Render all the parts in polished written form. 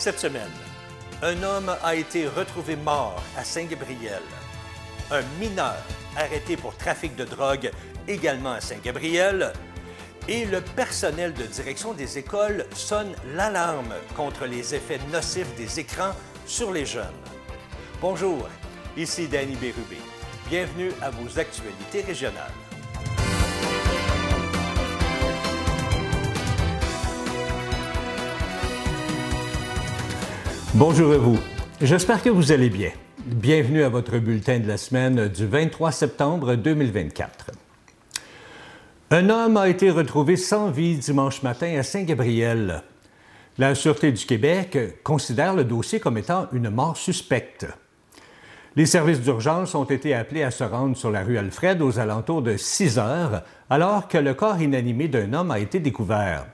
Cette semaine, un homme a été retrouvé mort à Saint-Gabriel. Un mineur arrêté pour trafic de drogue également à Saint-Gabriel. Et le personnel de direction des écoles sonne l'alarme contre les effets nocifs des écrans sur les jeunes. Bonjour, ici Danny Bérubé. Bienvenue à vos actualités régionales. Bonjour à vous. J'espère que vous allez bien. Bienvenue à votre bulletin de la semaine du 23 septembre 2024. Un homme a été retrouvé sans vie dimanche matin à Saint-Gabriel. La Sûreté du Québec considère le dossier comme étant une mort suspecte. Les services d'urgence ont été appelés à se rendre sur la rue Alfred aux alentours de 6 heures, alors que le corps inanimé d'un homme a été découvert.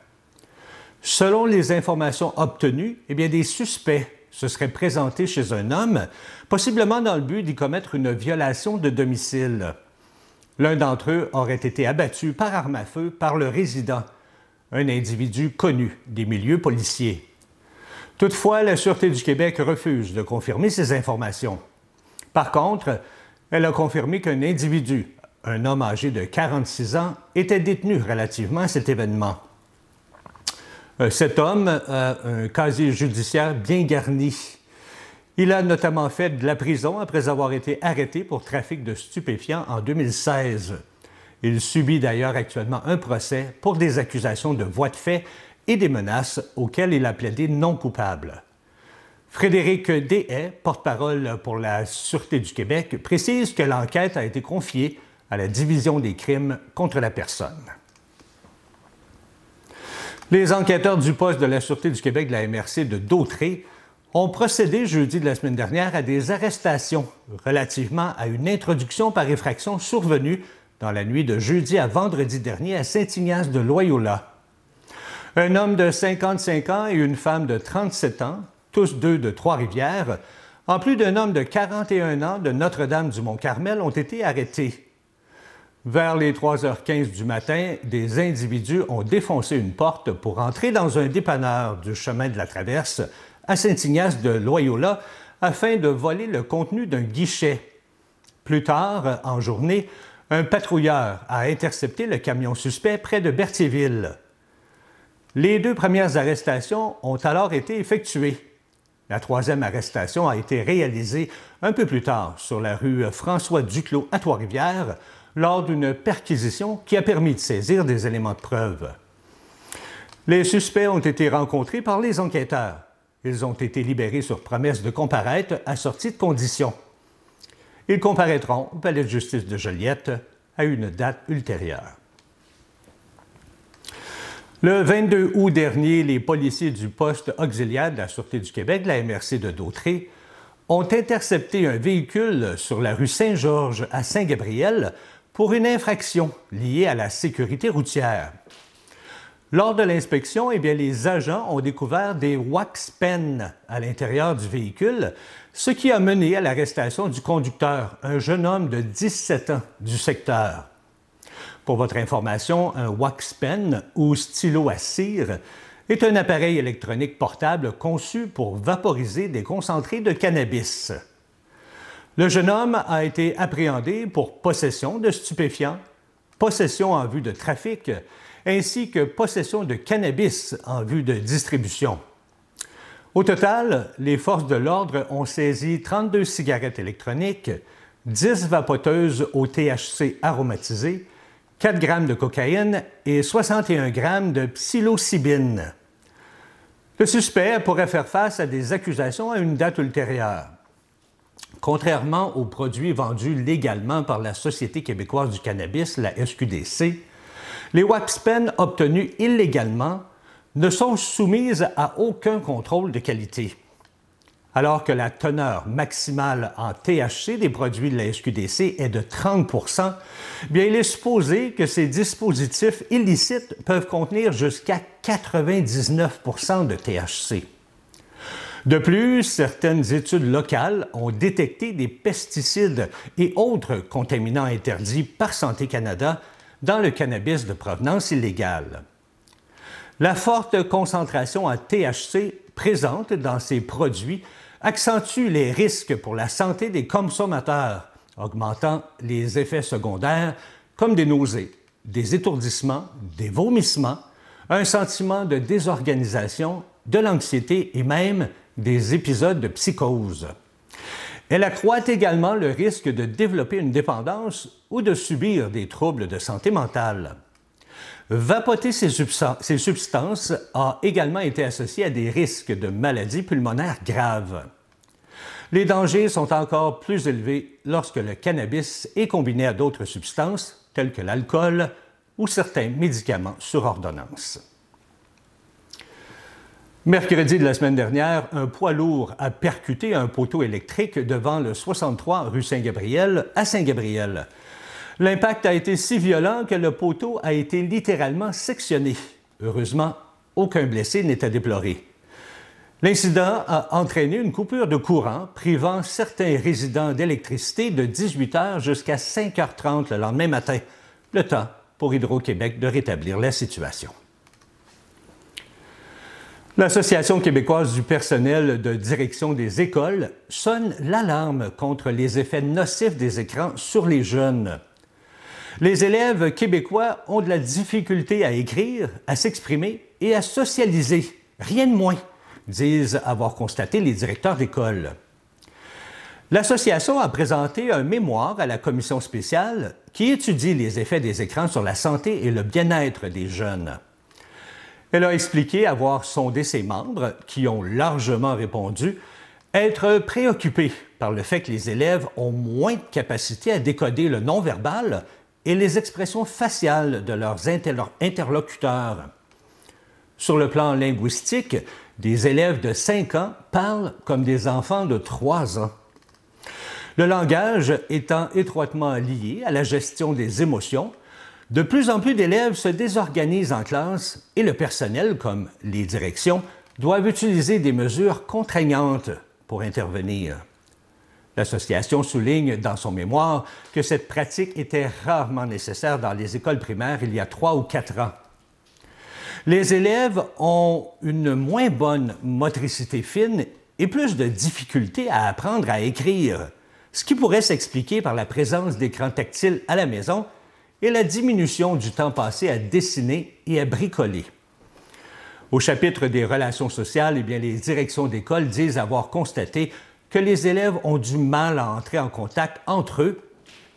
Selon les informations obtenues, des suspects se seraient présentés chez un homme, possiblement dans le but d'y commettre une violation de domicile. L'un d'entre eux aurait été abattu par arme à feu par le résident, un individu connu des milieux policiers. Toutefois, la Sûreté du Québec refuse de confirmer ces informations. Par contre, elle a confirmé qu'un individu, un homme âgé de 46 ans, était détenu relativement à cet événement. Cet homme a un casier judiciaire bien garni. Il a notamment fait de la prison après avoir été arrêté pour trafic de stupéfiants en 2016. Il subit d'ailleurs actuellement un procès pour des accusations de voies de fait et des menaces auxquelles il a plaidé non coupable. Frédéric Deshaies, porte-parole pour la Sûreté du Québec, précise que l'enquête a été confiée à la Division des crimes contre la personne. Les enquêteurs du poste de la Sûreté du Québec de la MRC de Dautré ont procédé jeudi de la semaine dernière à des arrestations relativement à une introduction par effraction survenue dans la nuit de jeudi à vendredi dernier à Saint-Ignace de Loyola. Un homme de 55 ans et une femme de 37 ans, tous deux de Trois-Rivières, en plus d'un homme de 41 ans de Notre-Dame-du-Mont-Carmel, ont été arrêtés. Vers les 3h15 du matin, des individus ont défoncé une porte pour entrer dans un dépanneur du chemin de la Traverse à Saint-Ignace de Loyola afin de voler le contenu d'un guichet. Plus tard, en journée, un patrouilleur a intercepté le camion suspect près de Berthierville. Les deux premières arrestations ont alors été effectuées. La troisième arrestation a été réalisée un peu plus tard sur la rue François-Duclos à Trois-Rivières lors d'une perquisition qui a permis de saisir des éléments de preuve. Les suspects ont été rencontrés par les enquêteurs. Ils ont été libérés sur promesse de comparaître assortis de conditions. Ils comparaîtront au Palais de justice de Joliette à une date ultérieure. Le 22 août dernier, les policiers du poste auxiliaire de la Sûreté du Québec, la MRC de Dautré, ont intercepté un véhicule sur la rue Saint-Georges à Saint-Gabriel pour une infraction liée à la sécurité routière. Lors de l'inspection, les agents ont découvert des wax pens à l'intérieur du véhicule, ce qui a mené à l'arrestation du conducteur, un jeune homme de 17 ans du secteur. Pour votre information, un wax pen ou stylo à cire est un appareil électronique portable conçu pour vaporiser des concentrés de cannabis. Le jeune homme a été appréhendé pour possession de stupéfiants, possession en vue de trafic, ainsi que possession de cannabis en vue de distribution. Au total, les forces de l'ordre ont saisi 32 cigarettes électroniques, 10 vapoteuses au THC aromatisé, 4 grammes de cocaïne et 61 grammes de psilocybine. Le suspect pourrait faire face à des accusations à une date ultérieure. Contrairement aux produits vendus légalement par la Société québécoise du cannabis, la SQDC, les wax pens obtenus illégalement ne sont soumises à aucun contrôle de qualité. Alors que la teneur maximale en THC des produits de la SQDC est de 30 %, il est supposé que ces dispositifs illicites peuvent contenir jusqu'à 99 % de THC. De plus, certaines études locales ont détecté des pesticides et autres contaminants interdits par Santé Canada dans le cannabis de provenance illégale. La forte concentration en THC présente dans ces produits accentue les risques pour la santé des consommateurs, augmentant les effets secondaires comme des nausées, des étourdissements, des vomissements, un sentiment de désorganisation, de l'anxiété et même des épisodes de psychose. Elle accroît également le risque de développer une dépendance ou de subir des troubles de santé mentale. Vapoter ces substances a également été associé à des risques de maladies pulmonaires graves. Les dangers sont encore plus élevés lorsque le cannabis est combiné à d'autres substances, telles que l'alcool ou certains médicaments sur ordonnance. Mercredi de la semaine dernière, un poids lourd a percuté un poteau électrique devant le 63 rue Saint-Gabriel à Saint-Gabriel. L'impact a été si violent que le poteau a été littéralement sectionné. Heureusement, aucun blessé n'est à déplorer. L'incident a entraîné une coupure de courant, privant certains résidents d'électricité de 18 h jusqu'à 5 h 30 le lendemain matin, le temps pour Hydro-Québec de rétablir la situation. L'Association québécoise du personnel de direction des écoles sonne l'alarme contre les effets nocifs des écrans sur les jeunes. Les élèves québécois ont de la difficulté à écrire, à s'exprimer et à socialiser, rien de moins, disent avoir constaté les directeurs d'école. L'association a présenté un mémoire à la commission spéciale qui étudie les effets des écrans sur la santé et le bien-être des jeunes. Elle a expliqué avoir sondé ses membres, qui ont largement répondu, être préoccupés par le fait que les élèves ont moins de capacité à décoder le non-verbal et les expressions faciales de leurs interlocuteurs. Sur le plan linguistique, des élèves de 5 ans parlent comme des enfants de 3 ans. Le langage étant étroitement lié à la gestion des émotions, de plus en plus d'élèves se désorganisent en classe et le personnel, comme les directions, doivent utiliser des mesures contraignantes pour intervenir. L'association souligne dans son mémoire que cette pratique était rarement nécessaire dans les écoles primaires il y a 3 ou 4 ans. Les élèves ont une moins bonne motricité fine et plus de difficultés à apprendre à écrire, ce qui pourrait s'expliquer par la présence d'écrans tactiles à la maison et la diminution du temps passé à dessiner et à bricoler. Au chapitre des relations sociales, les directions d'école disent avoir constaté que les élèves ont du mal à entrer en contact entre eux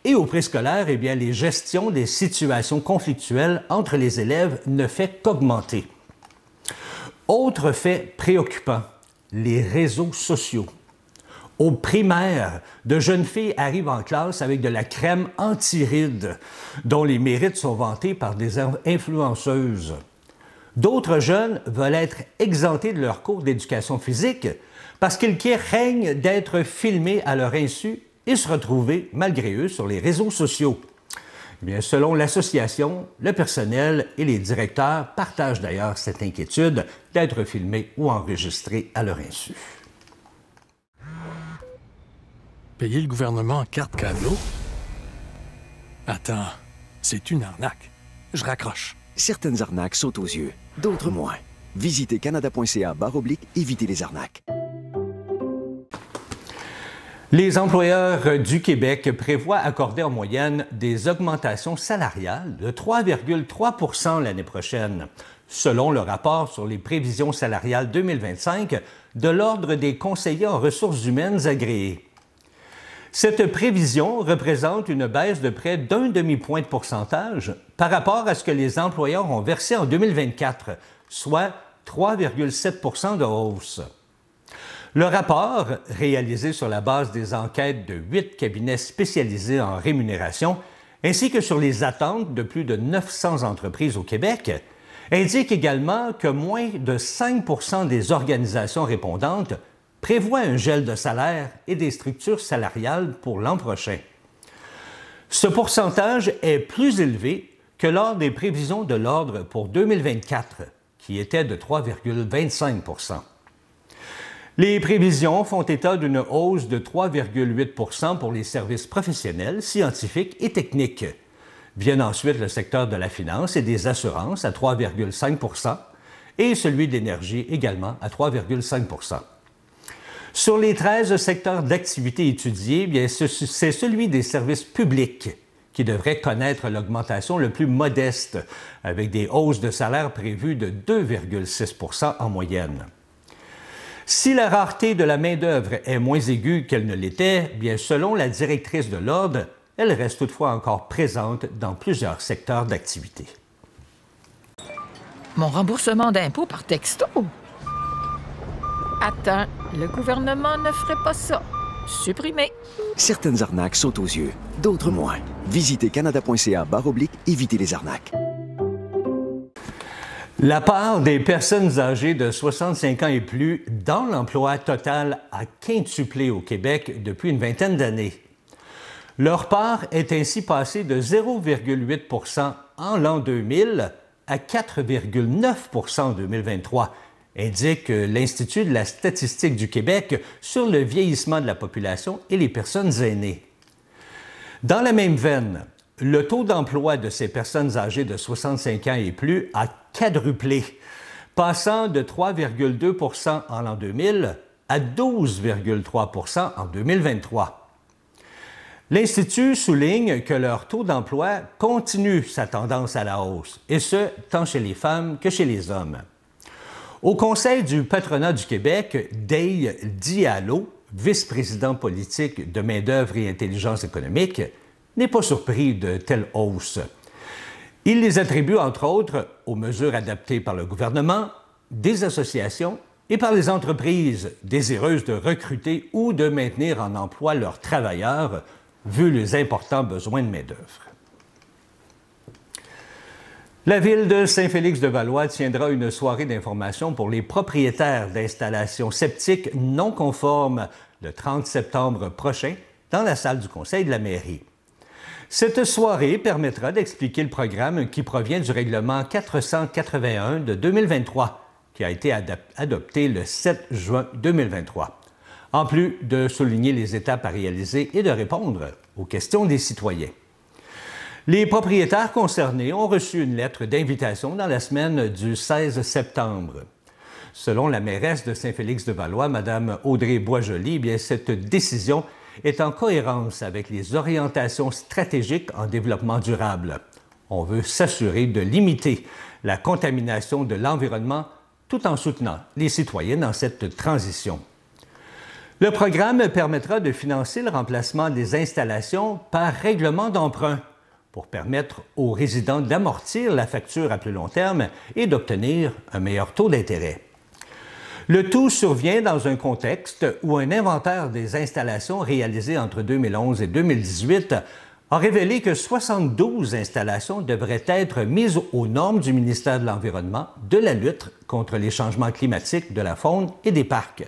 et au préscolaire, les gestions des situations conflictuelles entre les élèves ne fait qu'augmenter. Autre fait préoccupant, les réseaux sociaux. Au primaire, de jeunes filles arrivent en classe avec de la crème anti-rides, dont les mérites sont vantés par des influenceuses. D'autres jeunes veulent être exemptés de leurs cours d'éducation physique parce qu'ils craignent d'être filmés à leur insu et se retrouver, malgré eux, sur les réseaux sociaux. Selon l'association, le personnel et les directeurs partagent d'ailleurs cette inquiétude d'être filmés ou enregistrés à leur insu. Payer le gouvernement en carte cadeau? Attends, c'est une arnaque. Je raccroche. Certaines arnaques sautent aux yeux, d'autres moins. Visitez canada.ca/éviter les arnaques. Les employeurs du Québec prévoient accorder en moyenne des augmentations salariales de 3,3 % l'année prochaine, selon le rapport sur les prévisions salariales 2025 de l'Ordre des conseillers en ressources humaines agréés. Cette prévision représente une baisse de près d'1 demi-point de pourcentage par rapport à ce que les employeurs ont versé en 2024, soit 3,7 % de hausse. Le rapport, réalisé sur la base des enquêtes de 8 cabinets spécialisés en rémunération, ainsi que sur les attentes de plus de 900 entreprises au Québec, indique également que moins de 5 % des organisations répondantes prévoit un gel de salaire et des structures salariales pour l'an prochain. Ce pourcentage est plus élevé que lors des prévisions de l'Ordre pour 2024, qui était de 3,25 %. Les prévisions font état d'une hausse de 3,8 % pour les services professionnels, scientifiques et techniques. Viennent ensuite le secteur de la finance et des assurances à 3,5 %, et celui de l'énergie également à 3,5 %. Sur les 13 secteurs d'activité étudiés, bien, c'est celui des services publics qui devrait connaître l'augmentation le plus modeste, avec des hausses de salaire prévues de 2,6 % en moyenne. Si la rareté de la main-d'œuvre est moins aiguë qu'elle ne l'était, bien, selon la directrice de l'Ordre, elle reste toutefois encore présente dans plusieurs secteurs d'activité. Mon remboursement d'impôt par texto? Attends, le gouvernement ne ferait pas ça. Supprimer. Certaines arnaques sautent aux yeux, d'autres moins. Visitez canada.ca/éviter les arnaques. La part des personnes âgées de 65 ans et plus dans l'emploi total a quintuplé au Québec depuis une vingtaine d'années. Leur part est ainsi passée de 0,8 % en l'an 2000 à 4,9 % en 2023, indique l'Institut de la statistique du Québec sur le vieillissement de la population et les personnes aînées. Dans la même veine, le taux d'emploi de ces personnes âgées de 65 ans et plus a quadruplé, passant de 3,2 % en l'an 2000 à 12,3 % en 2023. L'Institut souligne que leur taux d'emploi continue sa tendance à la hausse, et ce, tant chez les femmes que chez les hommes. Au Conseil du patronat du Québec, Day Diallo, vice-président politique de main-d'œuvre et intelligence économique, n'est pas surpris de telles hausses. Il les attribue, entre autres, aux mesures adaptées par le gouvernement, des associations et par les entreprises désireuses de recruter ou de maintenir en emploi leurs travailleurs, vu les importants besoins de main-d'œuvre. La Ville de Saint-Félix-de-Valois tiendra une soirée d'information pour les propriétaires d'installations septiques non conformes le 30 septembre prochain dans la salle du Conseil de la Mairie. Cette soirée permettra d'expliquer le programme qui provient du règlement 481 de 2023, qui a été adopté le 7 juin 2023, en plus de souligner les étapes à réaliser et de répondre aux questions des citoyens. Les propriétaires concernés ont reçu une lettre d'invitation dans la semaine du 16 septembre. Selon la mairesse de Saint-Félix-de-Valois, Mme Audrey Boisjoli, bien, cette décision est en cohérence avec les orientations stratégiques en développement durable. On veut s'assurer de limiter la contamination de l'environnement tout en soutenant les citoyens dans cette transition. Le programme permettra de financer le remplacement des installations par règlement d'emprunt pour permettre aux résidents d'amortir la facture à plus long terme et d'obtenir un meilleur taux d'intérêt. Le tout survient dans un contexte où un inventaire des installations réalisé entre 2011 et 2018 a révélé que 72 installations devraient être mises aux normes du ministère de l'Environnement, de la lutte contre les changements climatiques, de la faune et des parcs.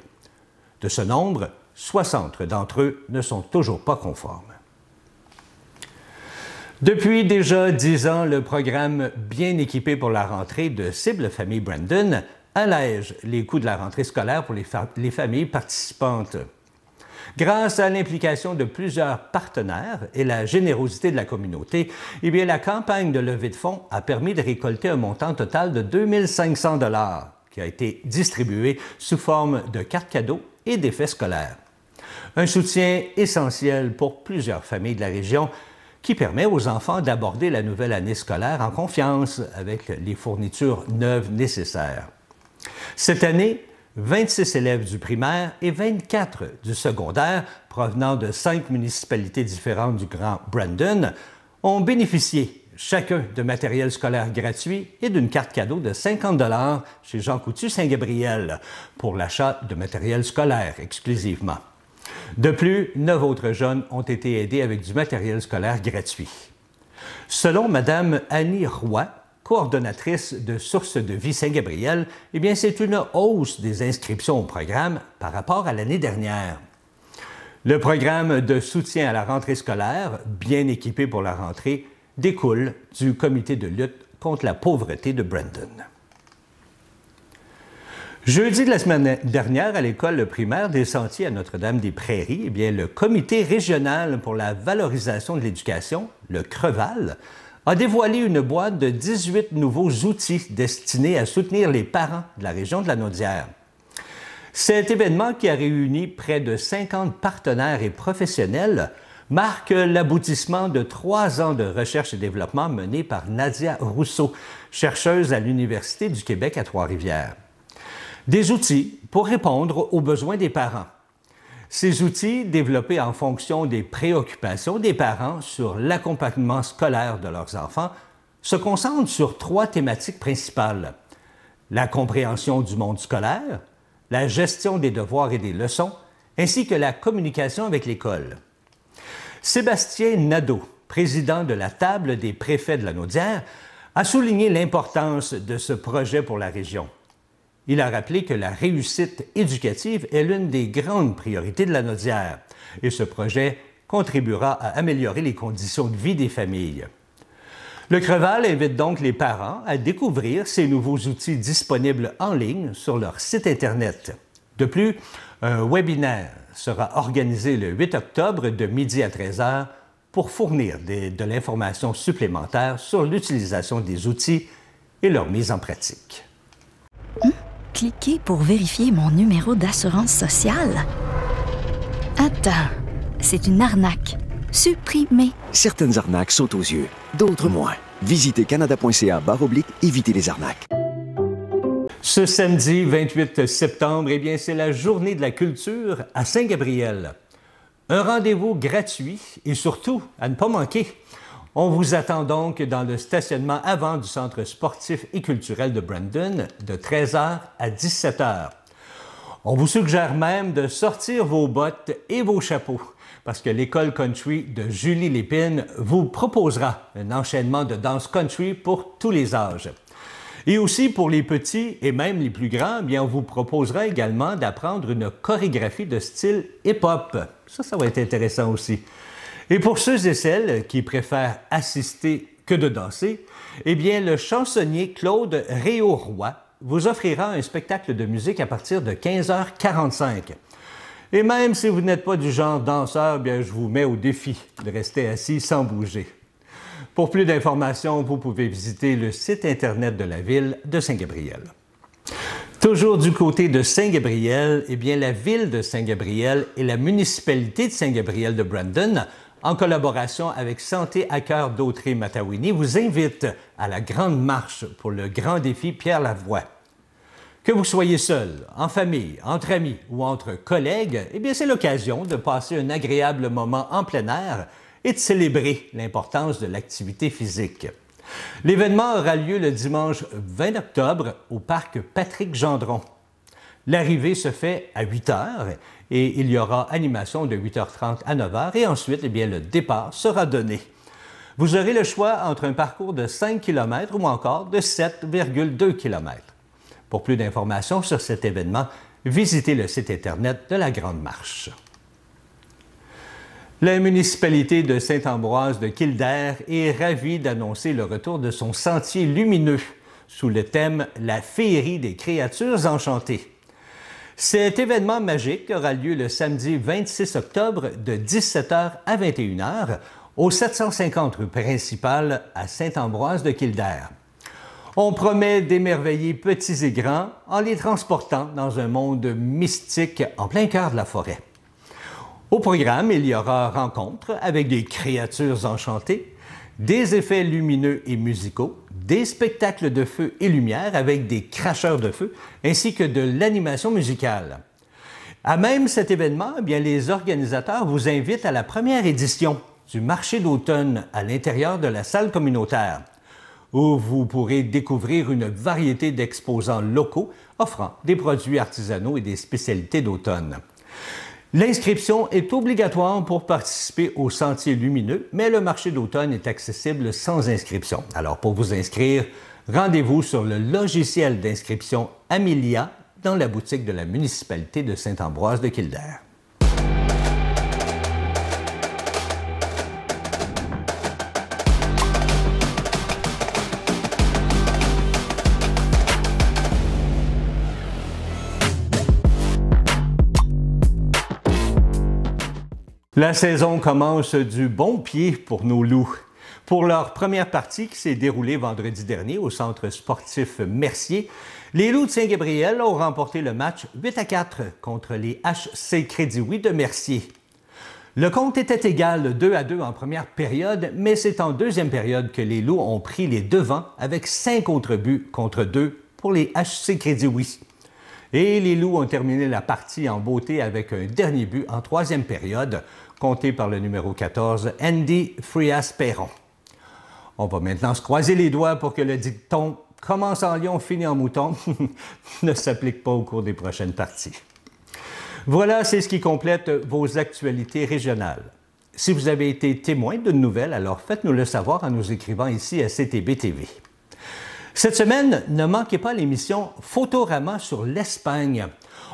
De ce nombre, 60 d'entre eux ne sont toujours pas conformes. Depuis déjà 10 ans, le programme Bien équipé pour la rentrée de Cible Famille Brandon allège les coûts de la rentrée scolaire pour les familles participantes. Grâce à l'implication de plusieurs partenaires et la générosité de la communauté, eh bien, la campagne de levée de fonds a permis de récolter un montant total de 2 500 $ qui a été distribué sous forme de cartes cadeaux et d'effets scolaires. Un soutien essentiel pour plusieurs familles de la région qui permet aux enfants d'aborder la nouvelle année scolaire en confiance avec les fournitures neuves nécessaires. Cette année, 26 élèves du primaire et 24 du secondaire, provenant de 5 municipalités différentes du Grand Brandon, ont bénéficié chacun de matériel scolaire gratuit et d'une carte cadeau de 50 $ chez Jean Coutu Saint-Gabriel pour l'achat de matériel scolaire exclusivement. De plus, 9 autres jeunes ont été aidés avec du matériel scolaire gratuit. Selon Mme Annie Roy, coordonnatrice de Sources de vie Saint-Gabriel, eh bien, c'est une hausse des inscriptions au programme par rapport à l'année dernière. Le programme de soutien à la rentrée scolaire, Bien équipé pour la rentrée, découle du comité de lutte contre la pauvreté de Brandon. Jeudi de la semaine dernière, à l'école primaire des Sentiers à Notre-Dame-des-Prairies, eh bien, le comité régional pour la valorisation de l'éducation, le CREVAL, a dévoilé une boîte de 18 nouveaux outils destinés à soutenir les parents de la région de la Naudière. Cet événement, qui a réuni près de 50 partenaires et professionnels, marque l'aboutissement de 3 ans de recherche et développement menés par Nadia Rousseau, chercheuse à l'Université du Québec à Trois-Rivières. Des outils pour répondre aux besoins des parents. Ces outils, développés en fonction des préoccupations des parents sur l'accompagnement scolaire de leurs enfants, se concentrent sur 3 thématiques principales: la compréhension du monde scolaire, la gestion des devoirs et des leçons, ainsi que la communication avec l'école. Sébastien Nadeau, président de la Table des préfets de la Naudière, a souligné l'importance de ce projet pour la région. Il a rappelé que la réussite éducative est l'une des grandes priorités de la Naudière et ce projet contribuera à améliorer les conditions de vie des familles. Le Creval invite donc les parents à découvrir ces nouveaux outils disponibles en ligne sur leur site Internet. De plus, un webinaire sera organisé le 8 octobre de midi à 13h pour fournir de l'information supplémentaire sur l'utilisation des outils et leur mise en pratique. Cliquez pour vérifier mon numéro d'assurance sociale. Attends, c'est une arnaque. Supprimez. Certaines arnaques sautent aux yeux, d'autres moins. Visitez canada.ca/éviter les arnaques. Ce samedi 28 septembre, eh bien, c'est la Journée de la culture à Saint-Gabriel. Un rendez-vous gratuit et surtout à ne pas manquer. On vous attend donc dans le stationnement avant du Centre sportif et culturel de Brandon de 13h à 17h. On vous suggère même de sortir vos bottes et vos chapeaux parce que l'école country de Julie Lépine vous proposera un enchaînement de danse country pour tous les âges. Et aussi pour les petits et même les plus grands, bien, on vous proposera également d'apprendre une chorégraphie de style hip-hop. Ça va être intéressant aussi. Et pour ceux et celles qui préfèrent assister que de danser, eh bien, le chansonnier Claude Réau-Roy vous offrira un spectacle de musique à partir de 15h45. Et même si vous n'êtes pas du genre danseur, bien, je vous mets au défi de rester assis sans bouger. Pour plus d'informations, vous pouvez visiter le site Internet de la ville de Saint-Gabriel. Toujours du côté de Saint-Gabriel, eh bien, la ville de Saint-Gabriel et la municipalité de Saint-Gabriel de Brandon, en collaboration avec Santé à cœur d'Autrey-Matawini, vous invitent à la grande marche pour le grand défi Pierre Lavoie. Que vous soyez seul, en famille, entre amis ou entre collègues, eh bien, c'est l'occasion de passer un agréable moment en plein air et de célébrer l'importance de l'activité physique. L'événement aura lieu le dimanche 20 octobre au parc Patrick-Gendron. L'arrivée se fait à 8h et il y aura animation de 8h30 à 9h et ensuite, eh bien, le départ sera donné. Vous aurez le choix entre un parcours de 5 km ou encore de 7,2 km. Pour plus d'informations sur cet événement, visitez le site Internet de la Grande Marche. La municipalité de Saint-Ambroise de Kildare est ravie d'annoncer le retour de son sentier lumineux sous le thème « La féerie des créatures enchantées ». Cet événement magique aura lieu le samedi 26 octobre de 17h à 21h au 750 rue principale à Saint-Ambroise de Kildare. On promet d'émerveiller petits et grands en les transportant dans un monde mystique en plein cœur de la forêt. Au programme, il y aura rencontres avec des créatures enchantées, des effets lumineux et musicaux, des spectacles de feu et lumière avec des cracheurs de feu, ainsi que de l'animation musicale. À même cet événement, eh bien, les organisateurs vous invitent à la première édition du marché d'automne à l'intérieur de la salle communautaire, où vous pourrez découvrir une variété d'exposants locaux offrant des produits artisanaux et des spécialités d'automne. L'inscription est obligatoire pour participer au Sentier lumineux, mais le marché d'automne est accessible sans inscription. Alors, pour vous inscrire, rendez-vous sur le logiciel d'inscription Amelia dans la boutique de la municipalité de Saint-Ambroise de Kildare. La saison commence du bon pied pour nos loups. Pour leur première partie qui s'est déroulée vendredi dernier au centre sportif Mercier, les Loups de Saint-Gabriel ont remporté le match 8-4 contre les HC Crédit Oui de Mercier. Le compte était égal 2-2 en première période, mais c'est en deuxième période que les Loups ont pris les devants avec 5 autres buts contre 2 pour les HC Crédit Oui. Et les Loups ont terminé la partie en beauté avec un dernier but en troisième période, compté par le numéro 14, Andy Frias-Perron. On va maintenant se croiser les doigts pour que le dicton « Commence en lion, finit en mouton » ne s'applique pas au cours des prochaines parties. Voilà, c'est ce qui complète vos actualités régionales. Si vous avez été témoin d'une nouvelle, alors faites-nous le savoir en nous écrivant ici à CTB TV. Cette semaine, ne manquez pas l'émission Photorama sur l'Espagne.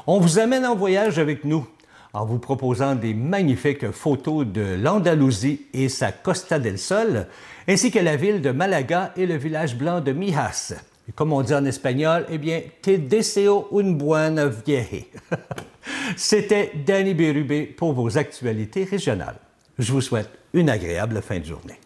On vous amène en voyage avec nous en vous proposant des magnifiques photos de l'Andalousie et sa Costa del Sol, ainsi que la ville de Malaga et le village blanc de Mijas. Et comme on dit en espagnol, eh bien, te deseo un buen viaje. C'était Danny Bérubé pour vos actualités régionales. Je vous souhaite une agréable fin de journée.